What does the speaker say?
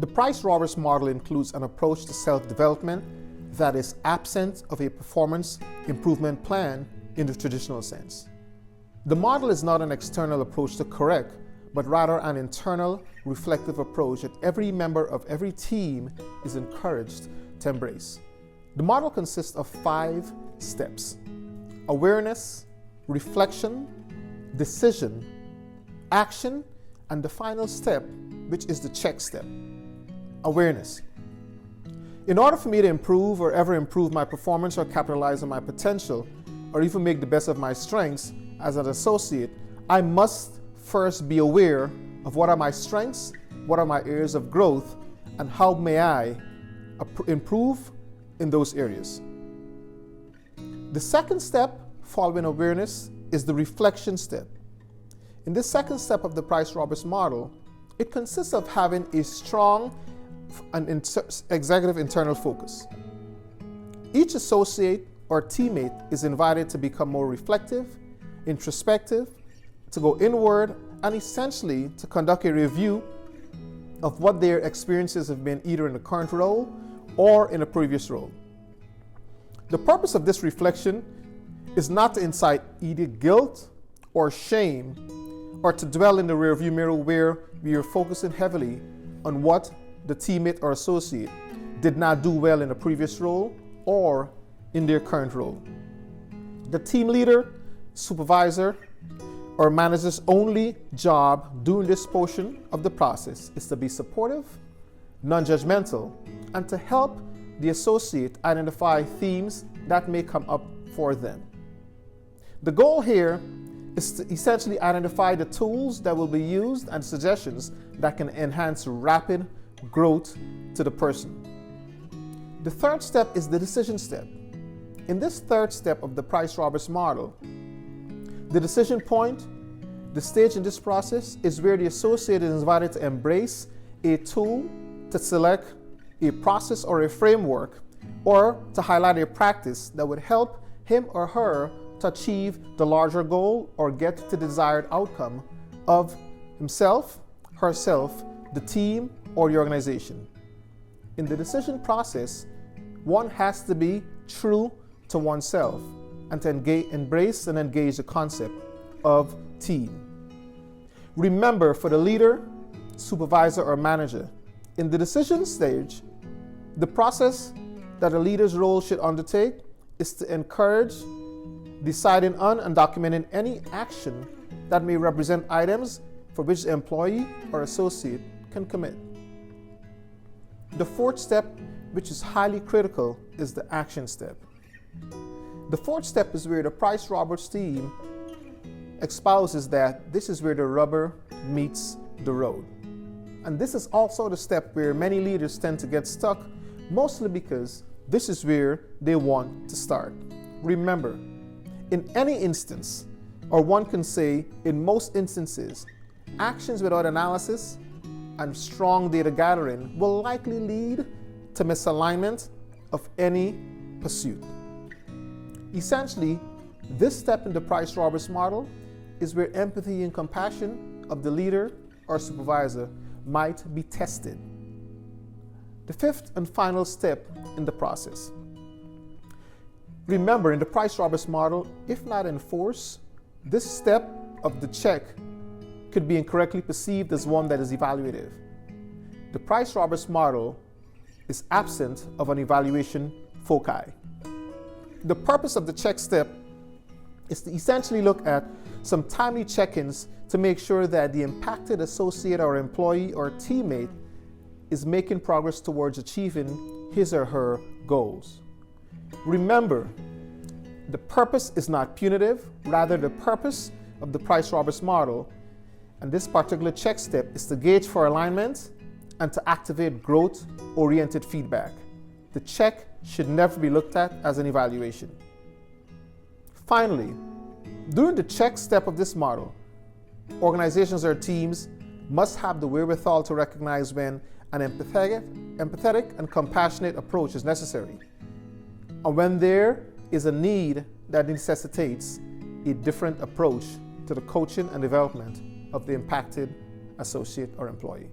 The Price-Roberts model includes an approach to self-development that is absent of a performance improvement plan in the traditional sense. The model is not an external approach to correct, but rather an internal, reflective approach that every member of every team is encouraged to embrace. The model consists of 5 steps: awareness, reflection, decision, action, and the final step, which is the check step, awareness. In order for me to improve or ever improve my performance or capitalize on my potential, or even make the best of my strengths as an associate, I must first be aware of what are my strengths, what are my areas of growth, and how may I improve in those areas. The second step following awareness is the reflection step. In this second step of the Price-Roberts model, it consists of having a strong and executive internal focus. Each associate or teammate is invited to become more reflective, introspective, to go inward, and essentially to conduct a review of what their experiences have been either in the current role or in a previous role. The purpose of this reflection is not to incite either guilt or shame, or to dwell in the rearview mirror where we are focusing heavily on what the teammate or associate did not do well in a previous role or in their current role. The team leader, supervisor, or manager's only job during this portion of the process is to be supportive, non-judgmental, and to help the associate identify themes that may come up for them. The goal here is to essentially identify the tools that will be used and suggestions that can enhance rapid growth to the person. The third step is the decision step. In this third step of the Price-Roberts model, the decision point, the stage in this process, is where the associate is invited to embrace a tool, to select a process or a framework, or to highlight a practice that would help him or her to achieve the larger goal or get to the desired outcome of himself, herself, the team, or the organization. In the decision process, one has to be true to oneself and to embrace and engage the concept of team. Remember, for the leader, supervisor, or manager, in the decision stage, the process that a leader's role should undertake is to encourage deciding on and documenting any action that may represent items for which the employee or associate can commit. The fourth step, which is highly critical, is the action step. The fourth step is where the Price-Roberts team espouses that this is where the rubber meets the road. And this is also the step where many leaders tend to get stuck, mostly because this is where they want to start. Remember, in any instance, or one can say in most instances, actions without analysis and strong data gathering will likely lead to misalignment of any pursuit. Essentially, this step in the Price-Roberts model is where empathy and compassion of the leader or supervisor might be tested. The fifth and final step in the process. Remember, in the Price-Roberts model, if not enforced, this step of the check could be incorrectly perceived as one that is evaluative. The Price-Roberts model is absent of an evaluation foci. The purpose of the check step is to essentially look at some timely check-ins to make sure that the impacted associate or employee or teammate is making progress towards achieving his or her goals. Remember, the purpose is not punitive, rather the purpose of the Price-Roberts model and this particular check step is to gauge for alignment and to activate growth-oriented feedback. The check should never be looked at as an evaluation. Finally, during the check step of this model, organizations or teams must have the wherewithal to recognize when an empathetic and compassionate approach is necessary, and when there is a need that necessitates a different approach to the coaching and development of the impacted associate or employee.